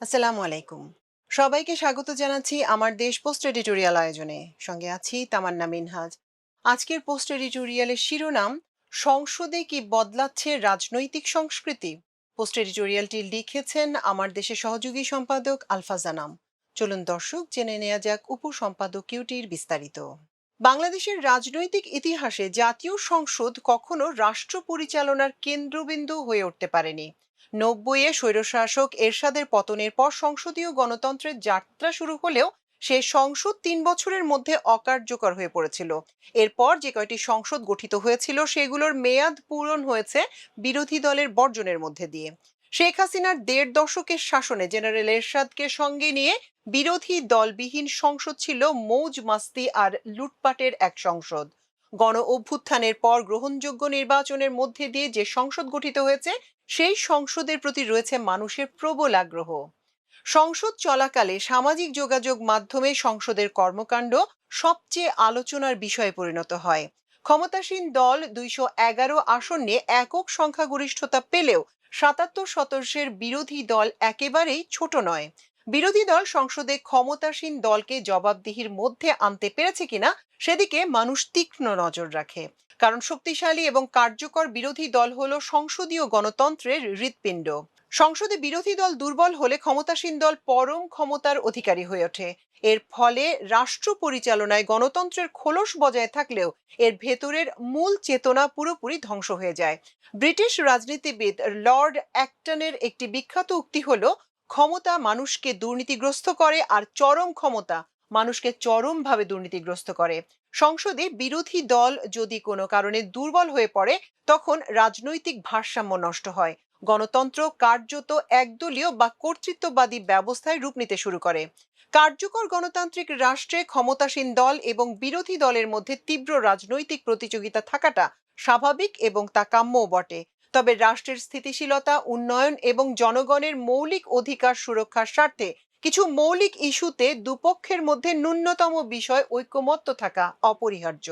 আসসালামু আলাইকুম। সবাইকে স্বাগত জানাচ্ছি আমার দেশ পোস্ট এডিটোরিয়াল আয়োজনে। সঙ্গে আছি তামান্না মিনহাজ। আজকের পোস্ট এডিটোরিয়ালের শিরোনাম, সংসদে কি বদলাচ্ছে রাজনৈতিক সংস্কৃতি? পোস্ট এডিটোরিয়ালটি লিখেছেন আমার দেশের সহযোগী সম্পাদক আলফা জানাম। চলুন দর্শক, জেনে নেওয়া যাক উপসম্পাদকীয়টির বিস্তারিত। বাংলাদেশের রাজনৈতিক ইতিহাসে জাতীয় সংসদ কখনো রাষ্ট্র পরিচালনার কেন্দ্রবিন্দু হয়ে উঠতে পারেনি। ৯০-এ স্বৈরশাসক এরশাদের পতনের পর সংসদীয় গণতন্ত্রের যাত্রা শুরু হলেও সে সংসদ ৩ বছরের মধ্যে অকার্যকর হয়ে পড়েছিল। এরপর যে কয়টি সংসদ গঠিত হয়েছিল সেগুলোর মেয়াদ পূরণ হয়েছে বিরোধী দলের বর্জনের মধ্যে দিয়ে। শেখ হাসিনার ১.৫ দশকের শাসনে জেনারেল এরশাদকে সঙ্গে নিয়ে বিরোধী দলবিহীন সংসদ ছিল মৌজ মাস্তি আর লুটপাটের এক সংসদ। গণ অভ্যুত্থানের পর গ্রহণযোগ্য নির্বাচনের মধ্যে দিয়ে যে সংসদ গঠিত হয়েছে সেই সংসদের প্রতি রয়েছে মানুষের প্রবল আগ্রহ। সংসদ চলাকালে সামাজিক যোগাযোগ মাধ্যমে সংসদের কর্মকাণ্ড সবচেয়ে আলোচনার বিষয়ে পরিণত হয়। ক্ষমতাসীন দল ২১১ আসন নিয়ে একক সংখ্যাগরিষ্ঠতা পেলেও ৭৭ সদস্যের বিরোধী দল একেবারেই ছোট নয়। বিরোধী দল সংসদে ক্ষমতাসীন দলকে জবাবদিহির মধ্যে আনতে পেরেছে কিনা সেদিকে মানুষ তীক্ষ্ণ নজর রাখে। কারণ শক্তিশালী এবং কার্যকর বিরোধী দল হলো সংসদীয় গণতন্ত্রের হৃৎপিণ্ড। সংসদে বিরোধী দল দুর্বল হলে ক্ষমতাসীন দল পরম ক্ষমতার অধিকারী হয়ে ওঠে। এর ফলে রাষ্ট্র পরিচালনায় গণতন্ত্রের খোলস বজায় থাকলেও এর ভেতরের মূল চেতনা পুরোপুরি ধ্বংস হয়ে যায়। ব্রিটিশ রাজনীতিবিদ লর্ড অ্যাক্টনের একটি বিখ্যাত উক্তি হলো, ক্ষমতা মানুষকে দুর্নীতিগ্রস্ত করে আর চরম ক্ষমতা মানুষকে চরমভাবে দুর্নীতিগ্রস্ত করে। সংসদে বিরোধী দল যদি কোনো কারণে দুর্বল হয়ে পড়ে, তখন রাজনৈতিক ভারসাম্য নষ্ট হয়। গণতন্ত্র কার্যত একদলীয় বা কর্তৃত্ববাদী ব্যবস্থায় রূপ নিতে শুরু করে। কার্যকর গণতান্ত্রিক রাষ্ট্রে ক্ষমতাসীন দল এবং বিরোধী দলের মধ্যে তীব্র রাজনৈতিক প্রতিযোগিতা থাকাটা স্বাভাবিক এবং তা কাম্যও বটে। তবে রাষ্ট্রের স্থিতিশীলতা, উন্নয়ন এবং জনগণের মৌলিক অধিকার সুরক্ষার স্বার্থে কিছু মৌলিক ইস্যুতে দুপক্ষের মধ্যে ন্যূনতম বিষয় ঐকমত্য থাকা অপরিহার্য।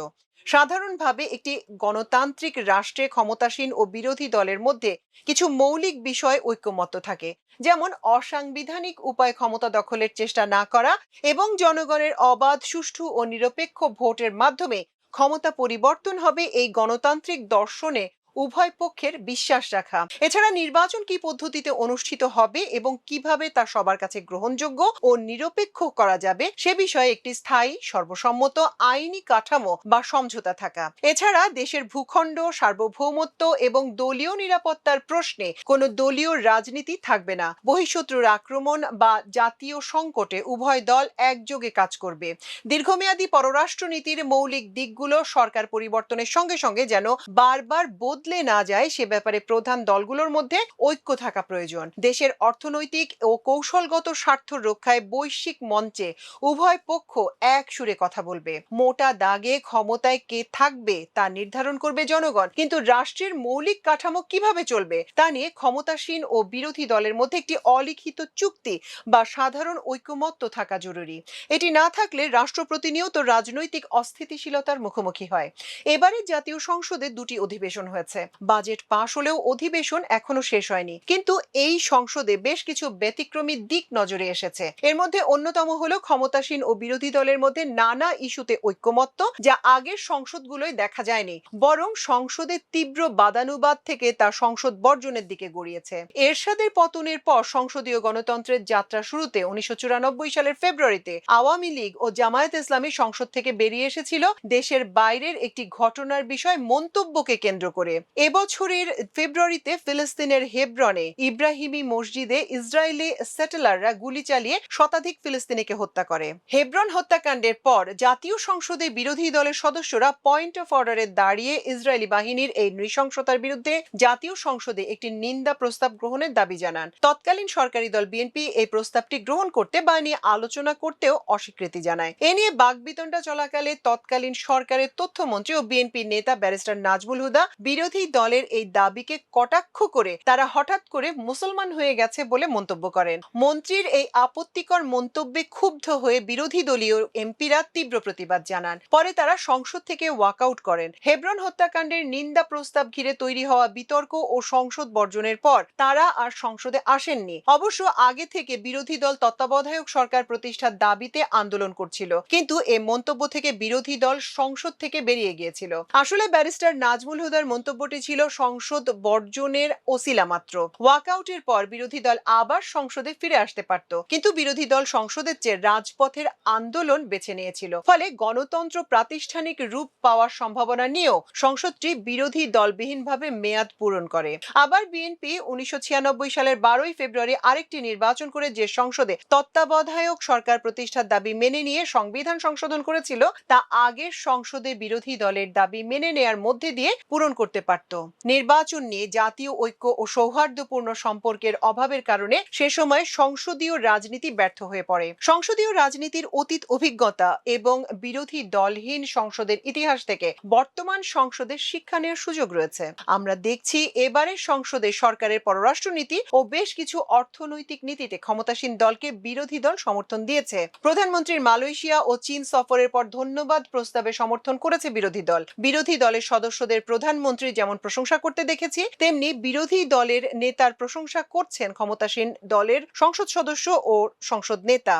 সাধারণভাবে একটি গণতান্ত্রিক রাষ্ট্রে ক্ষমতাসীন ও বিরোধী দলের মধ্যে কিছু মৌলিক বিষয় ঐকমত্য থাকে, যেমন অসাংবিধানিক উপায়ে ক্ষমতা দখলের চেষ্টা না করা এবং জনগণের অবাধ, সুষ্ঠু ও নিরপেক্ষ ভোটের মাধ্যমে ক্ষমতা পরিবর্তন হবে, এই গণতান্ত্রিক দর্শনে উভয় পক্ষের বিশ্বাস রাখা। এছাড়া নির্বাচন কি পদ্ধতিতে অনুষ্ঠিত হবে এবং কিভাবে তা সবার কাছে গ্রহণযোগ্য ও নিরপেক্ষ করা যাবে সে বিষয়ে একটি স্থায়ী, সর্বসম্মত আইনি কাঠামো বা সমঝোতা থাকা। এছাড়া দেশের ভূখণ্ড, সার্বভৌমত্ব এবং দলীয় নিরাপত্তার প্রশ্নে কোনো দলীয় রাজনীতি থাকবে না। বহিঃশত্রুর আক্রমণ বা জাতীয় সংকটে উভয় দল একযোগে কাজ করবে। দীর্ঘমেয়াদী পররাষ্ট্রনীতির মৌলিক দিকগুলো সরকার পরিবর্তনের সঙ্গে সঙ্গে যেন বারবার বদলে না যায় সে ব্যাপারে প্রধান দলগুলোর মধ্যে ঐক্য থাকা প্রয়োজন। দেশের অর্থনৈতিক ও কৌশলগত স্বার্থ রক্ষায় বৈশ্বিক মঞ্চে উভয় পক্ষ এক সুরে কথা বলবে। মোটা দাগে ক্ষমতায় কে থাকবে তা নির্ধারণ করবে জনগণ, কিন্তু রাষ্ট্রের মৌলিক কাঠামো কিভাবে চলবে তা নিয়ে ক্ষমতাসীন ও বিরোধী দলের মধ্যে একটি অলিখিত চুক্তি বা সাধারণ ঐকমত্য থাকা জরুরি। এটি না থাকলে রাষ্ট্র প্রতিনিয়ত রাজনৈতিক অস্থিতিশীলতার মুখোমুখি হয়। এবারে জাতীয় সংসদে দুটি অধিবেশন হয়েছে। বাজেট পাশ হলেও অধিবেশন এখনো শেষ হয়নি, কিন্তু এই সংসদে বেশ কিছু ব্যতিক্রমী দিক নজরে এসেছে। এর মধ্যে অন্যতম হলো ক্ষমতাসীন ও বিরোধী দলের মধ্যে নানা ইস্যুতে ঐকমত্য, যা আগের সংসদগুলোয় দেখা যায়নি, বরং সংসদের তীব্র বাদানুবাদ থেকে তা সংসদ বর্জনের দিকে গড়িয়েছে। এরশাদের পতনের পর সংসদীয় গণতন্ত্রের যাত্রা শুরুতে ১৯৯৪ সালের ফেব্রুয়ারিতে আওয়ামী লীগ ও জামায়াত ইসলামী সংসদ থেকে বেরিয়ে এসেছিল দেশের বাইরের একটি ঘটনার বিষয় মন্তব্যকে কেন্দ্র করে। এবছরের ফেব্রুয়ারিতে ফিলিস্তিনের হেব্রনে ইব্রাহিমী মসজিদে ইসরায়েলি সেটেলাররা গুলি চালিয়ে শতাধিক ফিলিস্তিনিকে হত্যা করে। হেব্রন হত্যাকাণ্ডের পর জাতীয় সংসদে বিরোধী দলের সদস্যরা পয়েন্ট অফ অর্ডারে দাঁড়িয়ে ইসরায়েলি বাহিনীর এই নৃশংসতার বিরুদ্ধে জাতীয় সংসদে একটি নিন্দা প্রস্তাব গ্রহণের দাবি জানান। তৎকালীন সরকারি দল বিএনপি এই প্রস্তাবটি গ্রহণ করতে বা নিয়ে আলোচনা করতেও অস্বীকৃতি জানায়। এ নিয়ে বাকবিতণ্ডা চলাকালে তৎকালীন সরকারের তথ্যমন্ত্রী ও বিএনপি নেতা ব্যারিস্টার নাজমুল হুদা বিরোধী বিরোধী দলের এই দাবিকে কটাক্ষ করে তারা হঠাৎ করে মুসলমান হয়ে গেছে বলে মন্তব্য করেন। মন্ত্রীর এই আপত্তিকর মন্তব্যে ক্ষুব্ধ হয়ে বিরোধী দলীয় এমপিরা তীব্র প্রতিবাদ জানান। পরে তারা সংসদ থেকে ওয়াকআউট করেন। হেবরন হত্যাকাণ্ডের নিন্দা প্রস্তাব ঘিরে তৈরি হওয়া বিতর্ক ও সংসদ বর্জনের পর তারা আর সংসদে আসেননি। অবশ্য আগে থেকে বিরোধী দল তত্ত্বাবধায়ক সরকার প্রতিষ্ঠার দাবিতে আন্দোলন করছিল, কিন্তু এই মন্তব্য থেকে বিরোধী দল সংসদ থেকে বেরিয়ে গিয়েছিল। আসলে ব্যারিস্টার নাজমুল হুদার মন্তব্যটি ছিল সংসদ বর্জনের ওসিলা মাত্র। ওয়াকআউটের পর বিরোধী দল আবার সংসদে ফিরে আসতে পারত, কিন্তু বিরোধী দল সংসদের চেয়ে রাজপথের আন্দোলন বেছে নিয়েছিল। ফলে গণতন্ত্র প্রাতিষ্ঠানিক রূপ পাওয়ার সম্ভাবনা নিয়েও সংসদটি বিরোধী দলবিহীনভাবে মেয়াদ পূরণ করে। আবার বিএনপি 1996 সালের 12 ফেব্রুয়ারি আরেকটি নির্বাচন করে যে সংসদে তত্ত্বাবধায়ক সরকার প্রতিষ্ঠার দাবি মেনে নিয়ে সংবিধান সংশোধন করেছিল, তা আগের সংসদে বিরোধী দলের দাবি মেনে নেয়ার মধ্যে দিয়ে পূরণ করতে পারত। নির্বাচন নিয়ে জাতীয় ঐক্য ও সৌহার্দ্যপূর্ণ সম্পর্কের অভাবের কারণে সে সময় সংসদীয় রাজনীতি ব্যর্থ হয়ে পড়ে। সংসদীয় রাজনীতির অতীত অভিজ্ঞতা এবং বিরোধী দলহীন সংসদের ইতিহাস থেকে বর্তমান সংসদের শিক্ষা নেওয়ার সুযোগ রয়েছে। আমরা দেখছি এবারের সংসদে সরকারের পররাষ্ট্রনীতি ও বেশ কিছু অর্থনৈতিক নীতিতে ক্ষমতাসীন দলকে বিরোধী দল সমর্থন দিয়েছে। প্রধানমন্ত্রীর মালয়েশিয়া ও চীন সফরের পর ধন্যবাদ প্রস্তাবে সমর্থন করেছে বিরোধী দল। বিরোধী দলের সদস্যদের প্রধানমন্ত্রী যেমন প্রশংসা করতে দেখেছি, তেমনি বিরোধী দলের নেতার প্রশংসা করছেন ক্ষমতাসীন দলের সংসদ সদস্য ও সংসদ নেতা।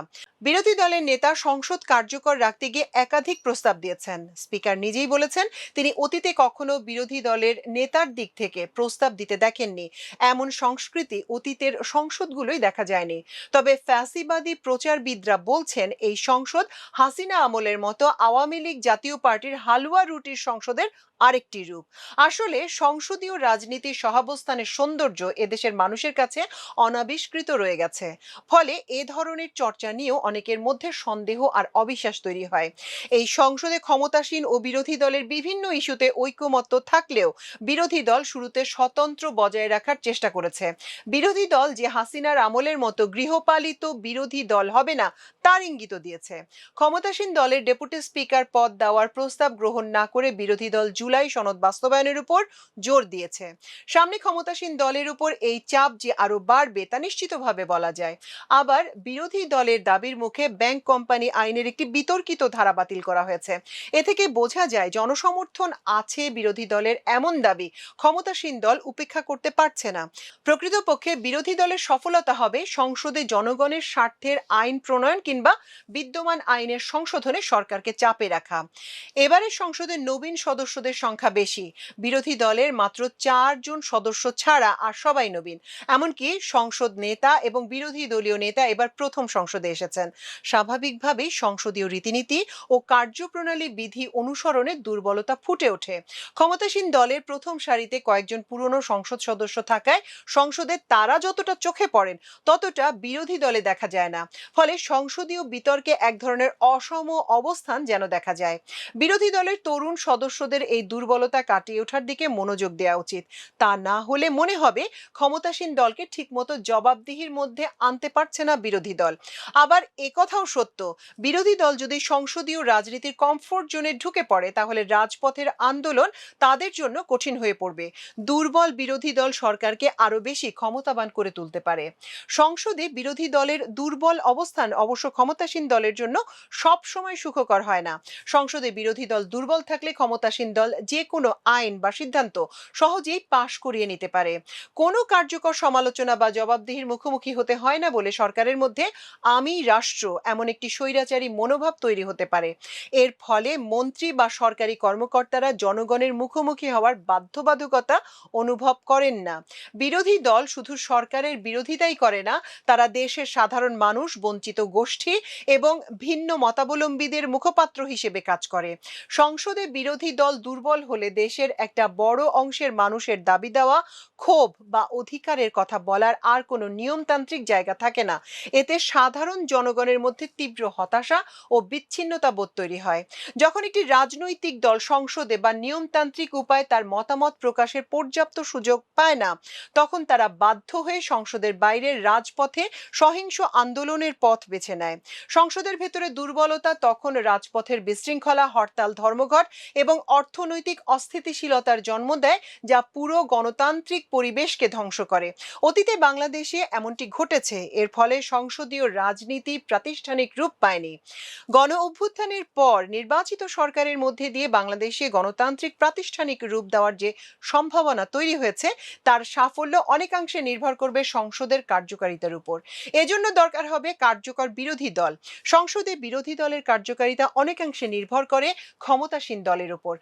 বিরোধী দলের নেতা সংসদ কার্যকর রাখতে গিয়ে একাধিক প্রস্তাব দিয়েছেন। স্পিকার নিজেই বলেছেন তিনি অতীতে কখনো বিরোধী দলের নেতার দিক থেকে প্রস্তাব দিতে দেখেননি। এমন সংস্কৃতি অতীতের সংসদগুলোই দেখা যায়নি। তবে ফ্যাসিবাদী প্রচারবিদরা বলছেন এই সংসদ হাসিনা আমলের মতো আওয়ামী লীগ জাতীয় পার্টির হালুয়া রুটির সংসদের আরেকটি রূপ। আসলে সংসদীয় রাজনীতির সহাবস্থানের সৌন্দর্য এদেশের মানুষের কাছে অনাবিষ্কৃত রয়ে গেছে। ফলে এ ধরনের চর্চা নিয়েও অনেকের মধ্যে সন্দেহ আর অবিশ্বাস তৈরি হয়। এই সংসদে ক্ষমতাসীন ও বিরোধী দলের বিভিন্ন ইস্যুতে ঐকমত্য থাকলেও বিরোধী দল শুরুতে স্বতন্ত্র বজায় রাখার চেষ্টা করেছে। বিরোধী দল যে হাসিনার আমলের মতো গৃহপালিত বিরোধী দল হবে না তার ইঙ্গিত দিয়েছে। ক্ষমতাসীন দলের ডেপুটি স্পিকার পদ দেওয়ার প্রস্তাব গ্রহণ না করে বিরোধী দল জুলাই সনদ বাস্তবায়নের উপর জোর দিয়েছে। সামনে ক্ষমতাসীন দলের উপর এই চাপ যে আরো বাড়বে তা নিশ্চিতভাবে বলা যায়। আবার বিরোধী দলের দাবির মুখে ব্যাংক কোম্পানি আইনের একটি বিতর্কিত ধারা বাতিল করা হয়েছে। এ থেকে বোঝা যায় জনসমর্থন আছে বিরোধী দলের এমন দাবি ক্ষমতাসীন দল উপেক্ষা করতে পারছে না। প্রকৃতপক্ষে বিরোধী দলের সফলতা হবে সংসদে জনগণের স্বার্থের আইন প্রণয়ন কিংবা বিদ্যমান আইনের সংশোধনে সরকারকে চাপে রাখা। এবারে সংসদে নবীন সদস্যদের সংখ্যা বেশি। বিরোধী দলের মাত্র 4 জন সদস্য ছাড়া আর সবাই নবীন। এমনকি সংসদ নেতা এবং বিরোধী দলীয় নেতা এবার প্রথম সংসদে এসেছেন। স্বাভাবিকভাবেই সংসদীয় রীতিনীতি ও কার্যপ্রণালী বিধি অনুসরণে দুর্বলতা ফুটে ওঠে। ক্ষমতাসীন দলের প্রথম সারিতে কয়েকজন পুরনো সংসদ সদস্য থাকায় সংসদে তারা যতটা চোখে পড়েন ততটা বিরোধী দলে দেখা যায় না। ফলে সংসদীয় বিতর্কে এক ধরনের অসম অবস্থান যেন দেখা যায়। বিরোধী দলের তরুণ সদস্যদের এই দুর্বলতা কাটিয়ে ওঠার দিকে মনোযোগ দেওয়া উচিত। তা না হলে মনে হবে ক্ষমতাসীন দলকে ঠিকমতো জবাবদিহির মধ্যে আনতে পারছে না বিরোধী দল। আবার একথাও সত্য, বিরোধী দল যদি সংসদীয় রাজনীতির কমফোর্ট জোনে ঢুকে পড়ে তাহলে রাজপথের আন্দোলন তাদের জন্য কঠিন হয়ে পড়বে। দুর্বল বিরোধী দল সরকারকে আরো বেশি ক্ষমতাবান করে তুলতে পারে। সংসদে বিরোধী দলের দুর্বল অবস্থান অবশ্য ক্ষমতাসীন দলের জন্য সব সময় সুখকর হয় না। সংসদে বিরোধী দল দুর্বল থাকলে ক্ষমতাসীন দল যে কোনো আইন বা সিদ্ধান্ত সহজেই পাশ করিয়ে নিতে পারে। কোনো কার্যকর সমালোচনা বা জবাবদিহির মুখোমুখি হতে হয় না বলে সরকারের মধ্যে আমি রাষ্ট্র এমন একটি স্বৈরাচারী মনোভাব তৈরি হতে পারে। এর ফলে মন্ত্রী বা সরকারি কর্মকর্তারা জনগণের মুখোমুখি হওয়ার বাধ্যবাধকতা অনুভব করেন না। বিরোধী দল শুধু সরকারের বিরোধিতাই করে না, তারা দেশের সাধারণ মানুষ, বঞ্চিত গোষ্ঠী এবং ভিন্ন মতাবলম্বীদের মুখপাত্র হিসেবে কাজ করে। সংসদে বিরোধী দল দুর্বল হলে দেশের একটা বড় অংশের মানুষের দাবি দেওয়া, ক্ষোভ বা অধিকারের কথা বলার আর কোনো নিয়মতান্ত্রিক জায়গা থাকে না। এতে সাধারণ জনগণ জনগণের মধ্যে তীব্র হতাশা ও বিচ্ছিন্নতা বোধ তৈরি হয়। যখন একটি রাজনৈতিক দল সংসদে বা নিয়মতান্ত্রিক উপায়ে তার মতামত প্রকাশের পর্যাপ্ত সুযোগ পায় না, তখন তারা বাধ্য হয়ে সংসদের বাইরের রাজপথে সহিংস আন্দোলনের পথ বেছে নেয়। সংসদের ভেতরে দুর্বলতা তখন রাজপথের বিশৃঙ্খলা, হরতাল, ধর্মঘট এবং অর্থনৈতিক অস্থিতিশীলতার জন্ম দেয়, যা পুরো গণতান্ত্রিক পরিবেশকে ধ্বংস করে। অতীতে বাংলাদেশে এমনটি ঘটেছে। এর ফলে সংসদীয় রাজনীতি প্রাতিষ্ঠানিক রূপ পায়নি। গণ অভ্যুত্থানের পর নির্বাচিত সরকারের মধ্যে দিয়ে বাংলাদেশে গণতান্ত্রিক প্রাতিষ্ঠানিক রূপ দেওয়ার যে সম্ভাবনা তৈরি হয়েছে, তার সাফল্য অনেকাংশে নির্ভর করবে সংসদের কার্যকারিতার উপর। এজন্য দরকার হবে কার্যকর বিরোধী দল। সংসদে বিরোধী দলের কার্যকারিতা অনেকাংশে নির্ভর করে ক্ষমতাসীন দলের উপর।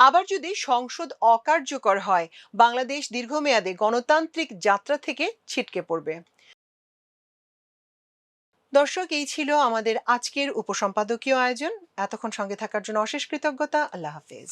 আবার যদি সংসদ অকার্যকর হয়, বাংলাদেশ দীর্ঘমেয়াদে গণতান্ত্রিক যাত্রা থেকে ছিটকে পড়বে। দর্শক, এই ছিল আমাদের আজকের উপসম্পাদকীয় আয়োজন। এতক্ষণ সঙ্গে থাকার জন্য অশেষ কৃতজ্ঞতা। আল্লাহ হাফেজ।